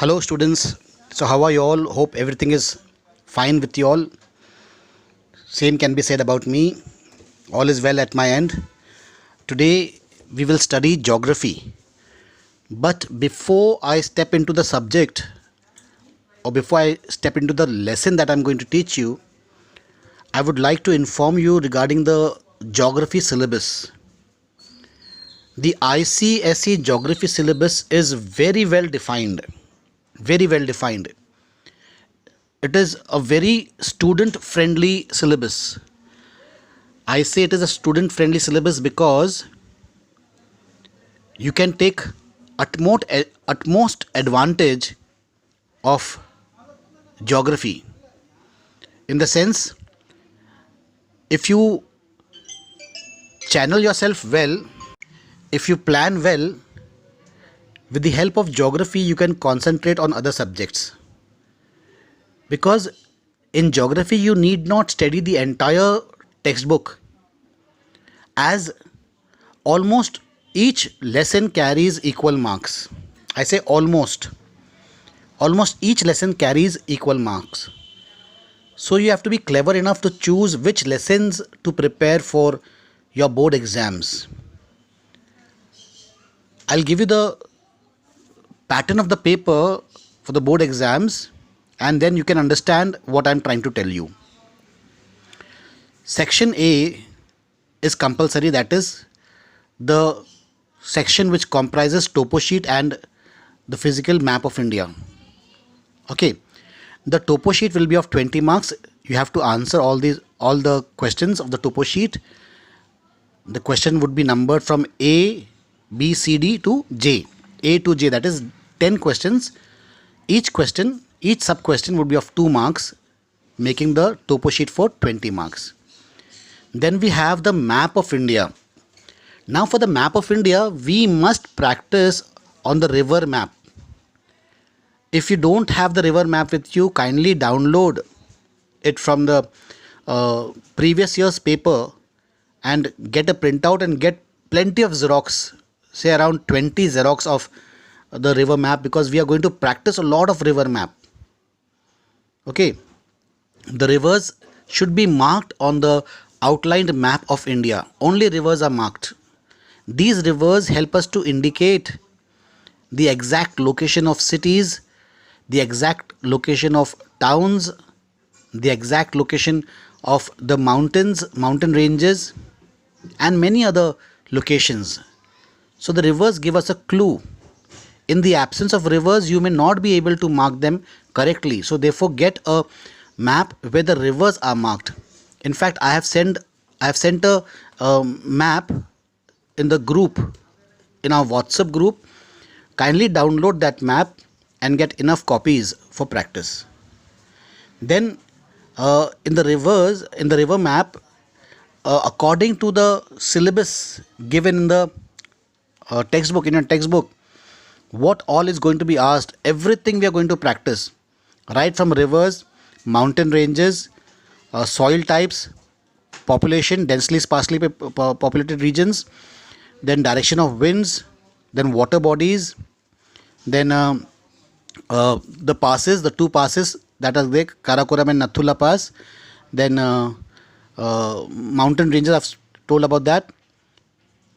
Hello students, so how are you all? Hope everything is fine with you all. Same can be said about me. All is well at my end. Today we will study geography. But before I step into the subject or before I step into the lesson that I'm going to teach you, I would like to inform you regarding the geography syllabus. The ICSE geography syllabus is very well defined. Very well defined. It is a very student friendly syllabus. I say it is a student friendly syllabus because you can take utmost advantage of geography, in the sense, if you channel yourself well, if you plan well, with the help of geography you can concentrate on other subjects, because in geography you need not study the entire textbook, as almost each lesson carries equal marks. I say almost each lesson carries equal marks. So you have to be clever enough to choose which lessons to prepare for your board exams. I'll give you the pattern of the paper for the board exams, and then you can understand what I'm trying to tell you. Section A is compulsory, that is the section which comprises topo sheet and the physical map of India. Okay, the topo sheet will be of 20 marks. You have to answer all the questions of the topo sheet. The question would be numbered from A, B, C, D to J. A to J, that is 10 questions. Each sub question would be of 2 marks, making the topo sheet for 20 marks. Then we have the map of India. Now for the map of India, we must practice on the river map. If you don't have the river map with you, kindly download it from the previous year's paper and get a printout and get plenty of Xerox, say around 20 Xerox of the river map, because we are going to practice a lot of river map. Okay, the rivers should be marked on the outlined map of India. Only rivers are marked. These rivers help us to indicate the exact location of cities, the exact location of towns, the exact location of the mountains, mountain ranges, and many other locations. So the rivers give us a clue. In the absence of rivers, you may not be able to mark them correctly. So therefore, get a map where the rivers are marked. In fact, I have sent a map in the group, in our WhatsApp group. Kindly download that map and get enough copies for practice. Then in the river map, according to the syllabus given in the textbook, in your textbook, what all is going to be asked, everything we are going to practice, right from rivers, mountain ranges, soil types, population, densely sparsely populated regions, then direction of winds, then water bodies, then the passes, the 2 passes that are there, Karakoram and Nathula Pass, then mountain ranges, I've told about that,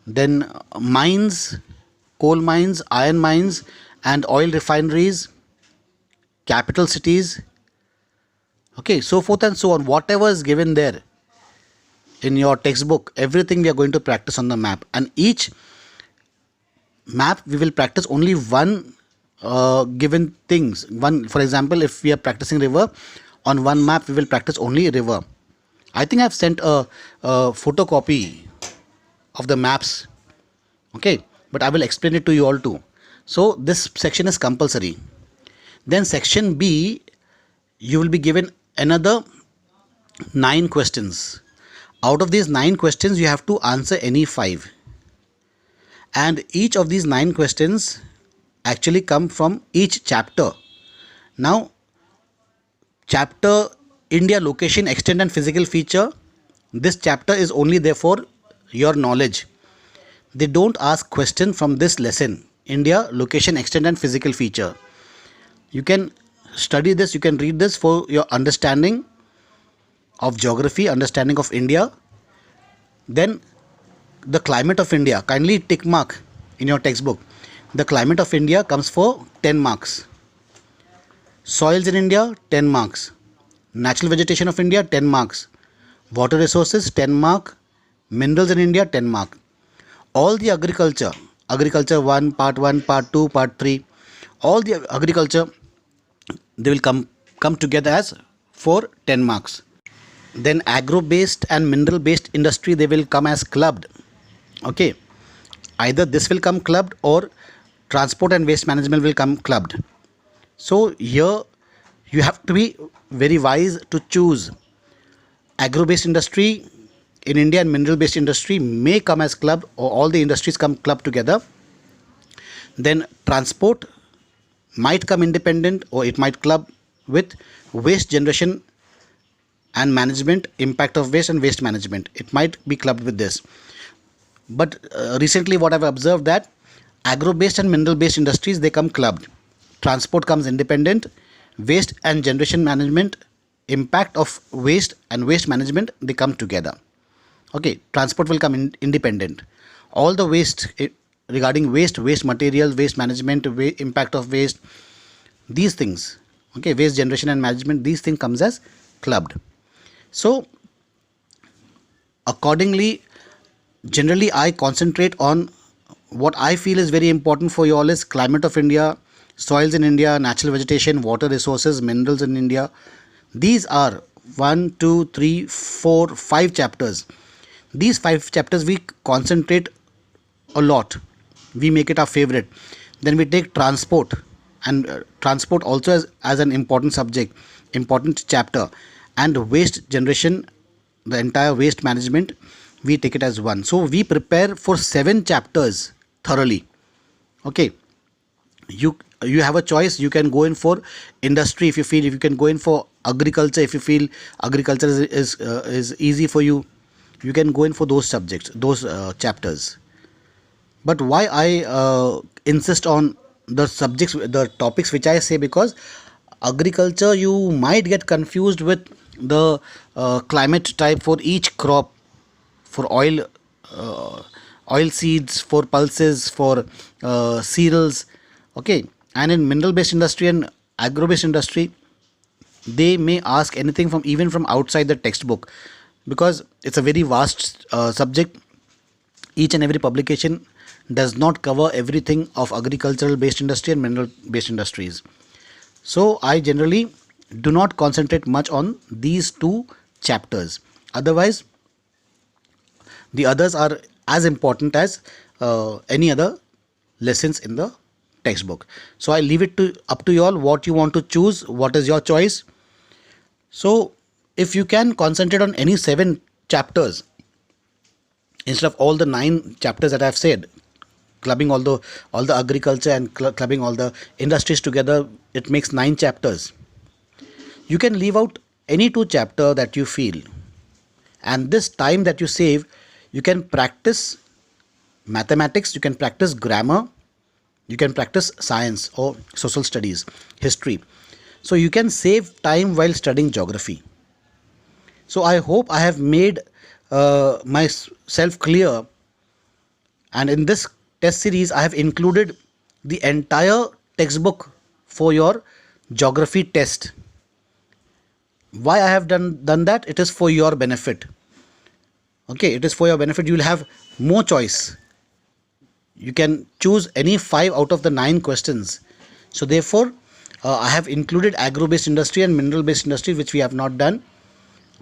then mines, coal mines, iron mines and oil refineries, capital cities, okay, so forth and so on. Whatever is given there in your textbook, everything we are going to practice on the map. And each map we will practice only one given things. One, for example, if we are practicing river, on one map we will practice only river. I think I've sent a photocopy of the maps, okay, but I will explain it to you all too. So this section is compulsory. Then section B, you will be given another 9 questions. Out of these 9 questions, you have to answer any 5. And each of these 9 questions actually come from each chapter. Now, chapter India location, extent and physical feature, this chapter is only there for your knowledge. They don't ask question from this lesson, India location, extent and physical feature. You can study this, you can read this for your understanding of geography, understanding of India. Then the climate of India, kindly tick mark in your textbook. The climate of India comes for 10 marks. Soils in India, 10 marks. Natural vegetation of India, 10 marks. Water resources, 10 mark. Minerals in India, 10 mark. All the agriculture 1, part 1, part 2, part 3, all the agriculture, they will come together as for 10 marks. Then agro based and mineral based industry, they will come as clubbed. Okay, either this will come clubbed or transport and waste management will come clubbed. So here you have to be very wise to choose. Agro based industry in India and mineral based industry may come as clubbed, or all the industries come clubbed together. Then transport might come independent, or it might club with waste generation and management, impact of waste and waste management. It might be clubbed with this. But recently what I've observed that agro based and mineral based industries, they come clubbed. Transport comes independent. Waste and generation management, impact of waste and waste management, they come together. Okay, transport will come independent. All the waste, regarding waste material, waste management, impact of waste, these things, okay, waste generation and management, these things comes as clubbed. So accordingly, generally I concentrate on what I feel is very important for you all is climate of India, soils in India, natural vegetation, water resources, minerals in India. These are 1, 2, 3, 4, 5 chapters. These 5 chapters we concentrate a lot. We make it our favorite. Then we take transport, and transport also as an important subject, important chapter, and waste generation, the entire waste management, we take it as one. So we prepare for 7 chapters thoroughly. Okay, you have a choice. You can go in for industry if you feel, if you can go in for agriculture if you feel agriculture is easy for you. You can go in for those subjects, those chapters. But why I insist on the subjects, the topics which I say, because agriculture you might get confused with the climate type for each crop, for oil seeds, for pulses, for cereals. Okay, and in mineral based industry and agro based industry, they may ask anything from, even from outside the textbook, because it's a very vast subject. Each and every publication does not cover everything of agricultural based industry and mineral based industries. So I generally do not concentrate much on these 2 chapters. Otherwise, the others are as important as any other lessons in the textbook. So I leave it to up to you all what you want to choose, what is your choice. So if you can concentrate on any 7 chapters instead of all the 9 chapters that I have said, clubbing all the agriculture and clubbing all the industries together, it makes 9 chapters. You can leave out any 2 chapter that you feel, and this time that you save, you can practice mathematics, you can practice grammar, you can practice science or social studies, history. So you can save time while studying geography. So I hope I have made myself clear, and in this test series I have included the entire textbook for your geography test. Why I have done that? It is for your benefit. Okay, it is for your benefit. You will have more choice. You can choose any 5 out of the 9 questions. So therefore I have included agro based industry and mineral based industry, which we have not done.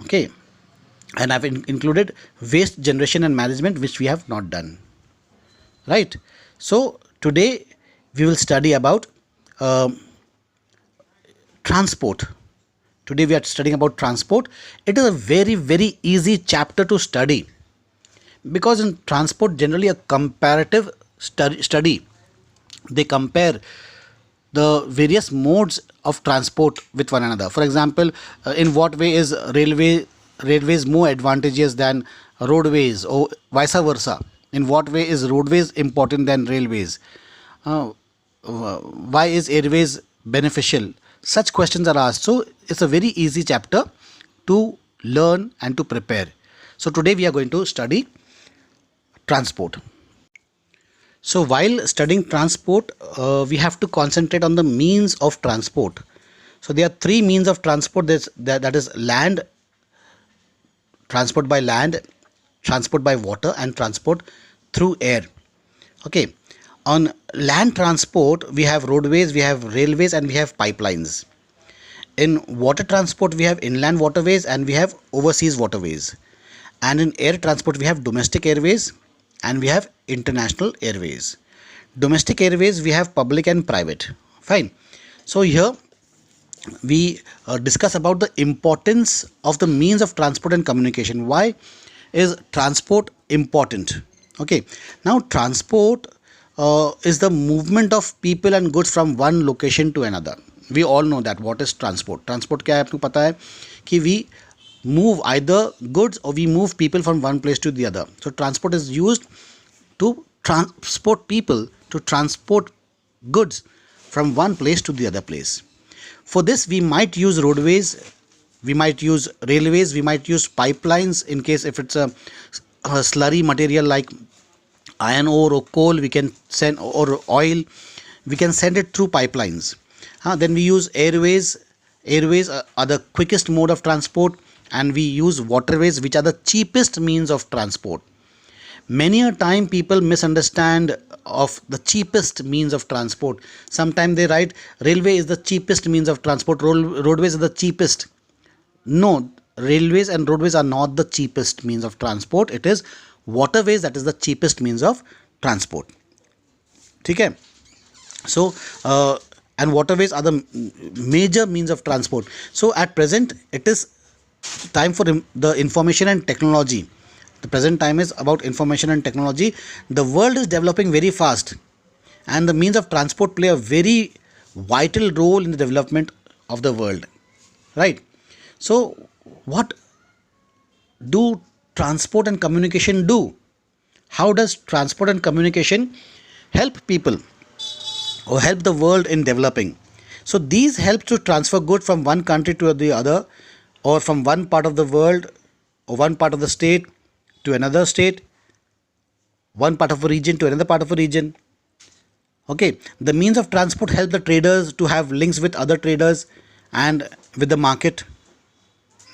Okay, and I've included waste generation and management, which we have not done. Right. So today we will study about transport. Today we are studying about transport. It is a very, very easy chapter to study, because in transport generally a comparative study. They compare the various modes of transport with one another. For example, in what way is railways more advantageous than roadways, or vice versa? In what way is roadways important than railways? Why is airways beneficial? Such questions are asked. So it's a very easy chapter to learn and to prepare. So today we are going to study transport. So while studying transport, we have to concentrate on the means of transport. So there are three means of transport. That is land, transport by land, transport by water, and transport through air. Okay. On land transport, we have roadways, we have railways, and we have pipelines. In water transport, we have inland waterways and we have overseas waterways. And in air transport, we have domestic airways and we have international airways. Domestic airways, we have public and private. Fine. So here we discuss about the importance of the means of transport and communication. Why is transport important? Okay. Now transport is the movement of people and goods from one location to another. We all know that what is transport. Transport क्या है आपको पता है कि we move either goods or we move people from one place to the other. So transport is used to transport people, to transport goods from one place to the other place. For this we might use roadways, we might use railways, we might use pipelines in case if it's a slurry material like iron ore or coal, we can send, or oil, we can send it through pipelines. Then we use airways. Airways are the quickest mode of transport, and we use waterways, which are the cheapest means of transport. Many a time people misunderstand of the cheapest means of transport. Sometimes they write railway is the cheapest means of transport, roadways are the cheapest. No, railways and roadways are not the cheapest means of transport. It is waterways that is the cheapest means of transport. ठीक है. So and waterways are the major means of transport. So at present it is time for the information and technology. The present time is about information and technology. The world is developing very fast, and the means of transport play a very vital role in the development of the world, right? So what do transport and communication do? How does transport and communication help people or help the world in developing? So these help to transfer goods from one country to the other, or from one part of the world or one part of the state to another state, one part of a region to another part of a region. Okay, the means of transport help the traders to have links with other traders and with the market.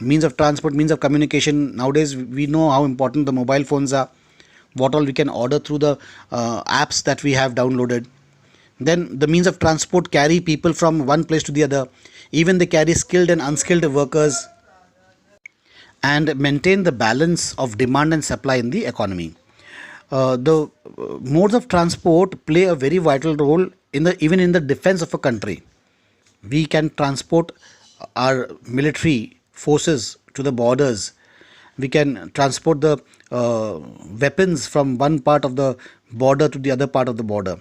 Means of transport, means of communication. Nowadays we know how important the mobile phones are, what all we can order through the apps that we have downloaded. Then the means of transport carry people from one place to the other. Even they carry skilled and unskilled workers and maintain the balance of demand and supply in the economy. The modes of transport play a very vital role in the even in the defense of a country. We can transport our military forces to the borders. We can transport the weapons from one part of the border to the other part of the border.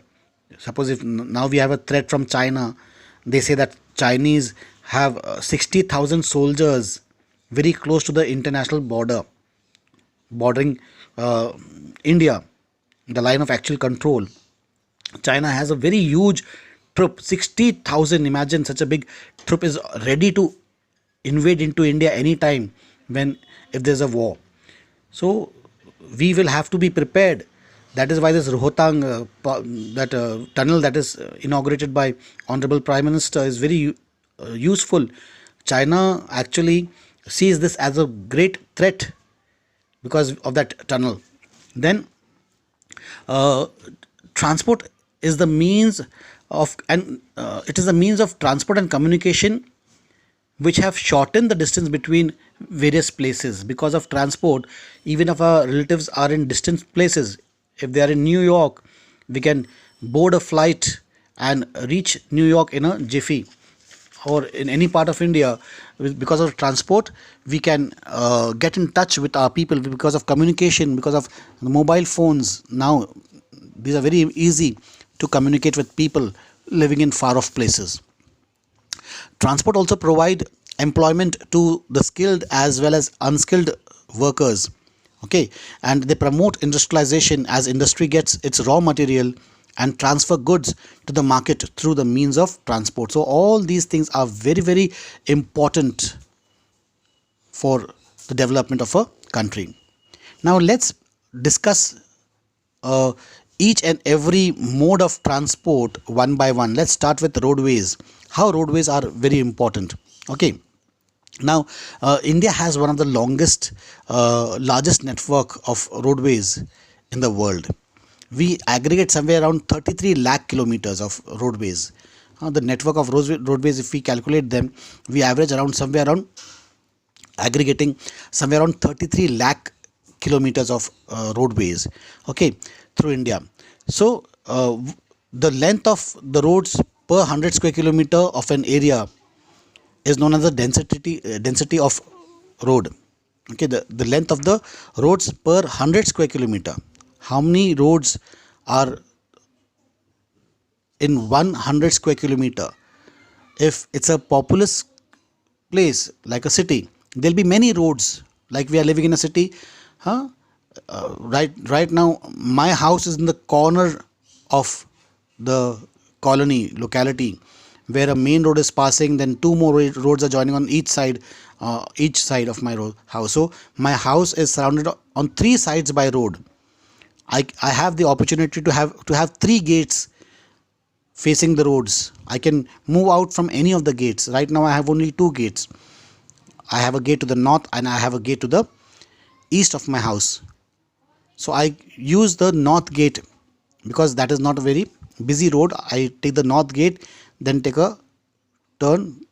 Suppose if now we have a threat from China, they say that Chinese have 60,000 soldiers very close to the international border, bordering India, the line of actual control. China has a very huge troop, 60,000. Imagine such a big troop is ready to invade into India anytime when if there's a war. So we will have to be prepared. That is why this Rohtang, tunnel that is inaugurated by Honorable Prime Minister is very useful. China actually sees this as a great threat because of that tunnel. Then transport is the means of, and it is the means of transport and communication which have shortened the distance between various places. Because of transport, even if our relatives are in distant places, if they are in New York, we can board a flight and reach New York in a jiffy, or in any part of India. Because of transport, we can get in touch with our people. Because of communication, because of the mobile phones, now these are very easy to communicate with people living in far off places. Transport also provide employment to the skilled as well as unskilled workers. Okay, and they promote industrialization as industry gets its raw material and transfer goods to the market through the means of transport. So all these things are very, very important for the development of a country. Now let's discuss uh, each and every mode of transport one by one. Let's start with roadways. How roadways are very important. Okay. Now, India has one of the largest network of roadways in the world. We aggregate somewhere around 33 lakh kilometers of roadways. The network of roadways, if we calculate them, we average around somewhere around aggregating somewhere around 33 lakh kilometers of roadways, okay, through India. So the length of the roads per 100 square kilometer of an area is known as the density of road. Okay, the length of the roads per 100 square kilometer. How many roads are in 100 square kilometer? If it's a populous place like a city, there'll be many roads. Like we are living in a city, huh? Right now, my house is in the corner of the colony locality, where a main road is passing. Then two more roads are joining on each side of my house. So my house is surrounded on three sides by road. I have the opportunity to have three gates facing the roads. I can move out from any of the gates. Right now I have only two gates. I have a gate to the north and I have a gate to the east of my house. So I use the north gate because that is not a very busy road. I take the north gate, then take a turn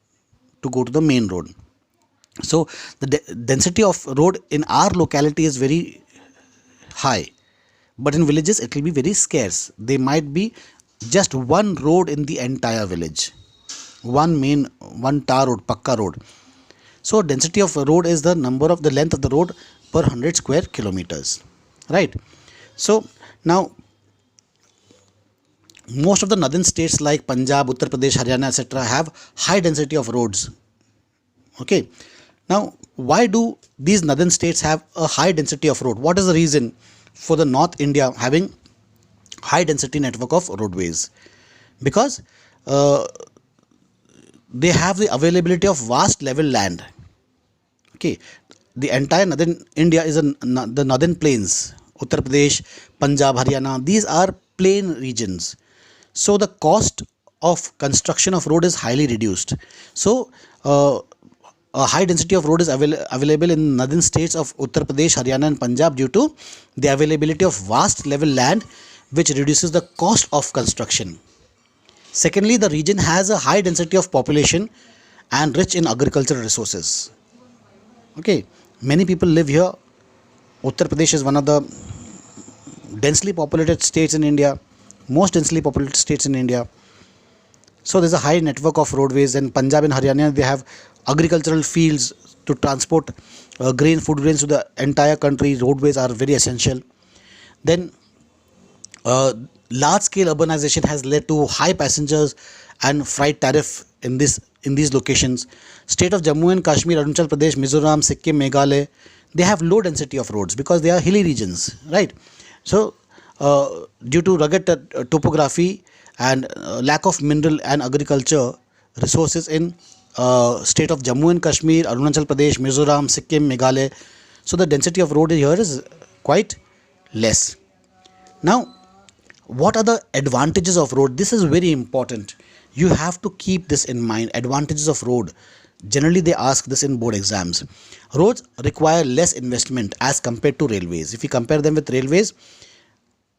to go to the main road. So the density of road in our locality is very high, but in villages it will be very scarce. There might be just one road in the entire village, one tar road, pakka road. So density of a road is the length of the road per 100 square kilometers, right? So now most of the northern states like Punjab, Uttar Pradesh, Haryana, etc. have high density of roads. Okay. Now, why do these northern states have a high density of road? What is the reason for the North India having high density network of roadways? Because they have the availability of vast level land. Okay, the entire northern India is the northern plains. Uttar Pradesh, Punjab, Haryana, these are plain regions. So the cost of construction of road is highly reduced. So a high density of road is available in northern states of Uttar Pradesh, Haryana and Punjab due to the availability of vast level land, which reduces the cost of construction. Secondly, the region has a high density of population and rich in agricultural resources. Okay, many people live here. Uttar Pradesh is one of the densely populated states in India, most densely populated states in India. So there's a high network of roadways. And Punjab and Haryana, they have agricultural fields to transport food grains to the entire country. Roadways are very essential. Then large scale urbanization has led to high passengers and freight tariff in these locations. State of Jammu and Kashmir, Arunachal Pradesh, Mizoram, Sikkim, Meghalaya, they have low density of roads because they are hilly regions, right? So due to rugged topography and lack of mineral and agriculture resources in state of Jammu and Kashmir, Arunachal Pradesh, Mizoram, Sikkim, Meghalaya, so the density of road here is quite less. Now, what are the advantages of road? This is very important. You have to keep this in mind. Advantages of road. Generally, they ask this in board exams. Roads require less investment as compared to railways. If you compare them with railways,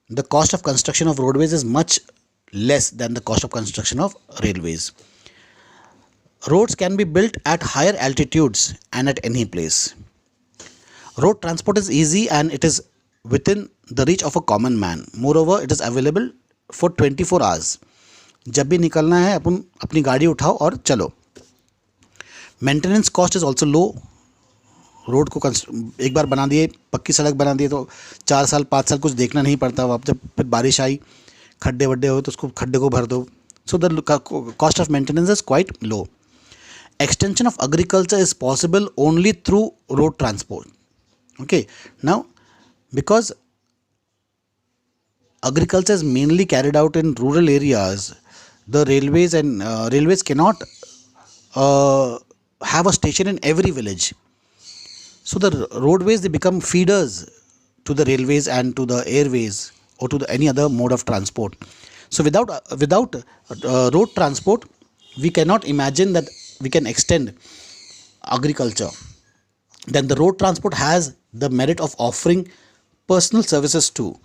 the cost of construction of roadways is much less than the cost of construction of railways. Roads can be built at higher altitudes and at any place. Road transport is easy and it is within the reach of a common man. Moreover, it is available for 24 hours. जब भी निकलना है अपन अपनी गाड़ी उठाओ और चलो. Maintenance cost is also low. Road को एक बार बना दिए, पक्की सड़क बना दिए तो 4 साल 5 साल कुछ देखना नहीं पड़ता. अब जब फिर बारिश आई, खड्डे वड्डे हो तो उसको खड्डे को भर दो. So the cost of maintenance is quite low. Extension of agriculture is possible only through road transport. Okay, now because agriculture is mainly carried out in rural areas, the railways cannot uh, have a station in every village. So the roadways, they become feeders to the railways and to the airways or to any other mode of transport. So without road transport, we cannot imagine that we can extend agriculture. Then the road transport has the merit of offering personal services too.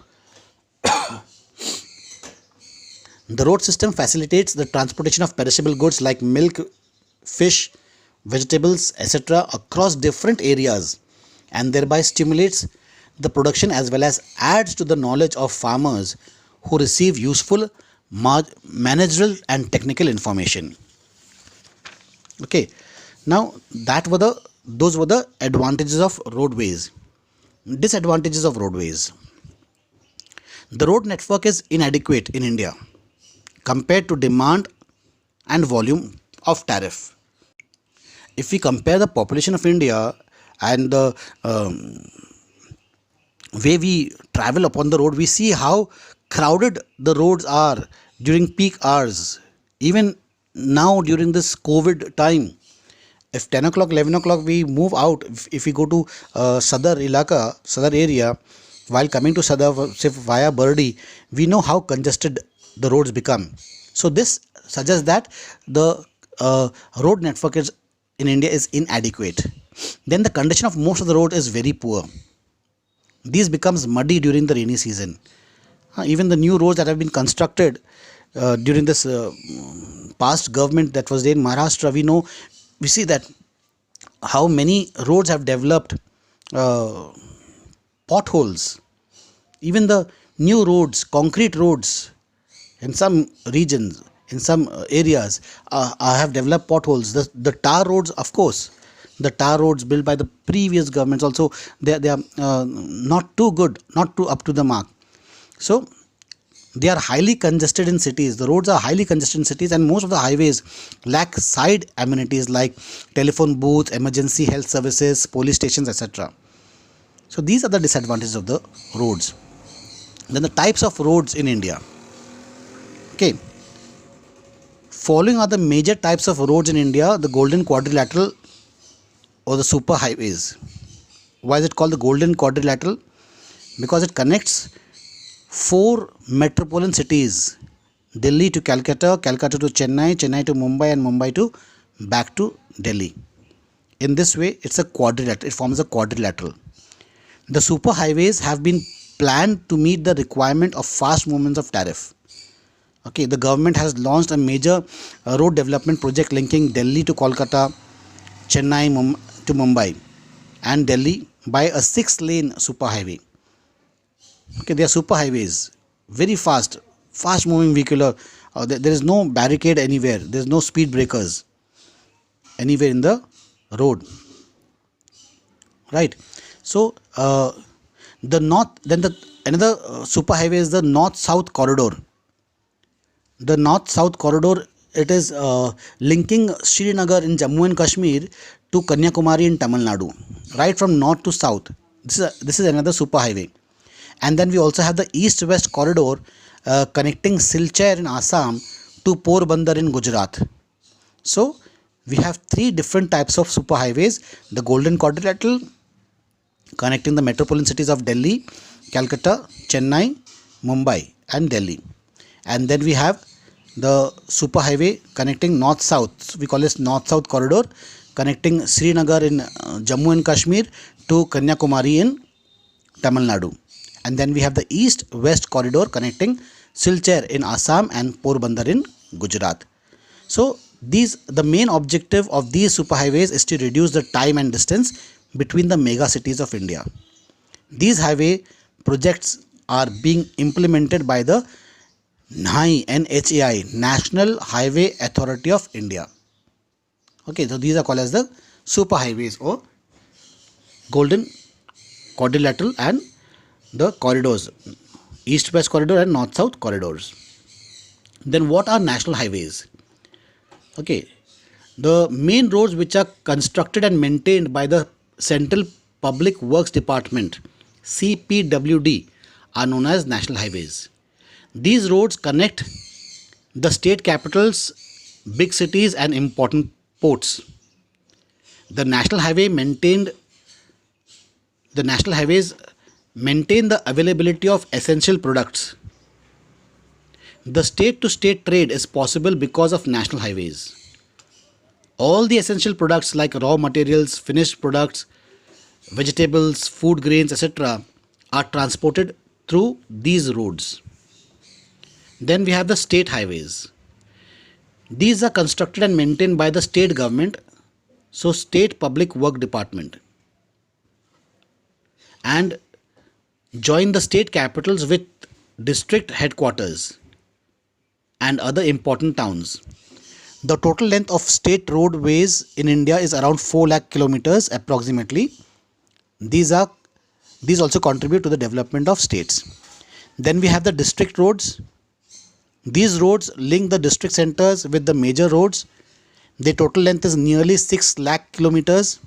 The road system facilitates the transportation of perishable goods like milk, fish, vegetables, etc. across different areas, and thereby stimulates the production as well as adds to the knowledge of farmers who receive useful managerial and technical information. Okay, now those were the advantages of roadways. Disadvantages of roadways: the road network is inadequate in India compared to demand and volume of tariff. If we compare the population of India and the way we travel upon the road, we see how crowded the roads are during peak hours. Even now during this COVID time, if 10 o'clock, 11 o'clock we move out, if we go to Sadar area, while coming to Sadar, say via Burdi, we know how congested the roads become. So this suggests that the road network in India is inadequate. Then the condition of most of the road is very poor. These becomes muddy during the rainy season. Even the new roads that have been constructed during this past government that was there in Maharashtra, we see that how many roads have developed potholes. Even the new roads, concrete roads, in some regions, in some areas, have developed potholes. The tar roads, of course, the tar roads built by the previous governments also, they are not too good, not too up to the mark. So they are highly congested in cities. The roads are highly congested in cities, and most of the highways lack side amenities like telephone booths, emergency health services, police stations, etc. So these are the disadvantages of the roads. Then the types of roads in India. Okay, following are the major types of roads in India: the golden quadrilateral or the super highways. Why is it called the golden quadrilateral? Because it connects 4 metropolitan cities: Delhi to Calcutta, Calcutta to Chennai, Chennai to Mumbai, and Mumbai to back to Delhi. In this way, it's a quadrilateral. It forms a quadrilateral. The super highways have been planned to meet the requirement of fast movements of tariff. Okay, the government has launched a major road development project linking Delhi to Kolkata, Chennai to Mumbai, and Delhi by a 6-lane superhighway. Okay, they are superhighways, very fast moving vehicular. There is no barricade anywhere. There is no speed breakers anywhere in the road. Right. So another superhighway is the north-south corridor. The north-south corridor, it is linking Srinagar in Jammu and Kashmir to Kanyakumari in Tamil Nadu, right from north to south. This is another superhighway. And then we also have the east-west corridor connecting Silchar in Assam to Porbandar in Gujarat. So we have 3 different types of superhighways: the golden quadrilateral connecting the metropolitan cities of Delhi, Calcutta, Chennai, Mumbai, and Delhi. And then we have the superhighway connecting north-south. We call this north-south corridor connecting Srinagar in Jammu and Kashmir to Kanyakumari in Tamil Nadu. And then we have the east-west corridor connecting Silchar in Assam and Porbandar in Gujarat. So the main objective of these superhighways is to reduce the time and distance between the mega cities of India. These highway projects are being implemented by the NHAI, National Highway Authority of India. Okay, so these are called as the superhighways or golden quadrilateral and the corridors, east-west corridor and north-south corridors. Then what are national highways? Okay, the main roads which are constructed and maintained by the Central Public Works Department, CPWD, are known as national highways. These roads connect the state capitals, big cities, and important ports. The national highway maintained the national highways maintain the availability of essential products. The state to state trade is possible because of national highways. All the essential products like raw materials, finished products, vegetables, food grains, etc., are transported through these roads. Then we have the state highways. These are constructed and maintained by the state government, so state public work department, and join the state capitals with district headquarters and other important towns. The total length of state roadways in India is around 4 lakh kilometers approximately. These are these also contribute to the development of states. Then we have the district roads. These roads link the district centers with the major roads. Their total length is nearly 6 lakh kilometers.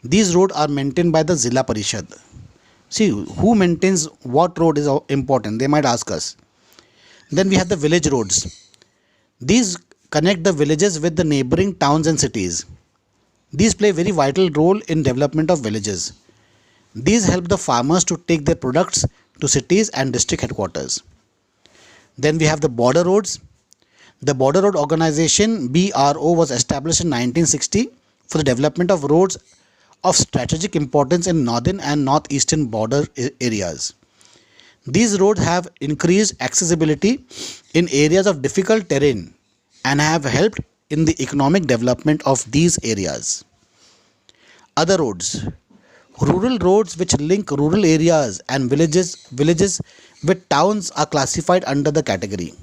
These roads are maintained by the Zilla Parishad. See, who maintains what road is important, they might ask us. Then we have the village roads. These connect the villages with the neighboring towns and cities. These play a very vital role in development of villages. These help the farmers to take their products to cities and district headquarters. Then we have the border roads. The Border Road Organization BRO was established in 1960 for the development of roads of strategic importance in northern and northeastern border areas. These roads have increased accessibility in areas of difficult terrain and have helped in the economic development of these areas. Other roads. Rural roads which link rural areas and villages with towns are classified under the category.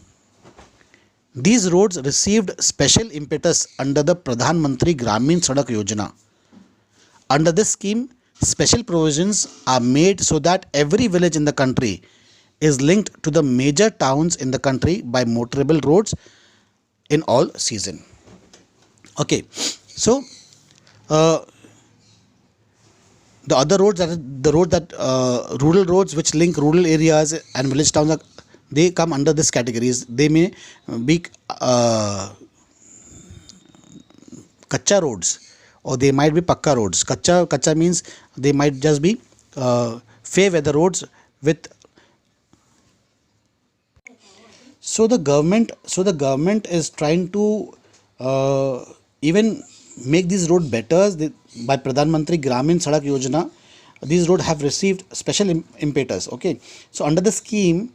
These roads received special impetus under the Pradhan Mantri Gramin Sadak Yojana. Under this scheme, special provisions are made so that every village in the country is linked to the major towns in the country by motorable roads in all season. Okay, so the other roads rural roads which link rural areas and village towns they come under this categories. They may be kacha roads or they might be pakka roads. Kacha means they might just be fair weather roads with. So the government is trying to even make these roads better. By Pradhan Mantri Gramin Sadak Yojana, these roads have received special impetus. Okay, so under the scheme,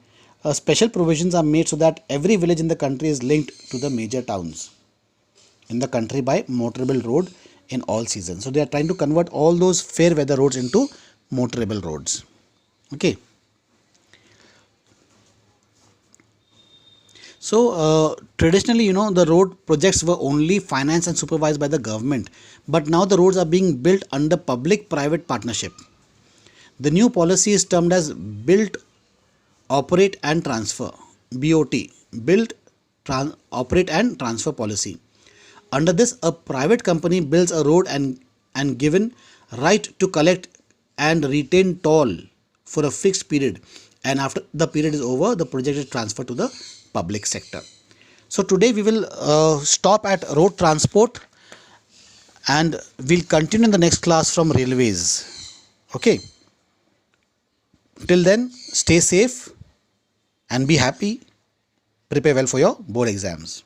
special provisions are made so that every village in the country is linked to the major towns in the country by motorable road in all seasons. So they are trying to convert all those fair weather roads into motorable roads. Okay. So traditionally, the road projects were only financed and supervised by the government, but now the roads are being built under public-private partnership. The new policy is termed as Built, Operate and Transfer (BOT), Built, Operate and Transfer Policy. Under this, a private company builds a road and given right to collect and retain toll for a fixed period, and after the period is over, the project is transferred to the public sector. So today we will stop at road transport and we'll continue in the next class from railways. Okay. Till then, stay safe and be happy. Prepare well for your board exams.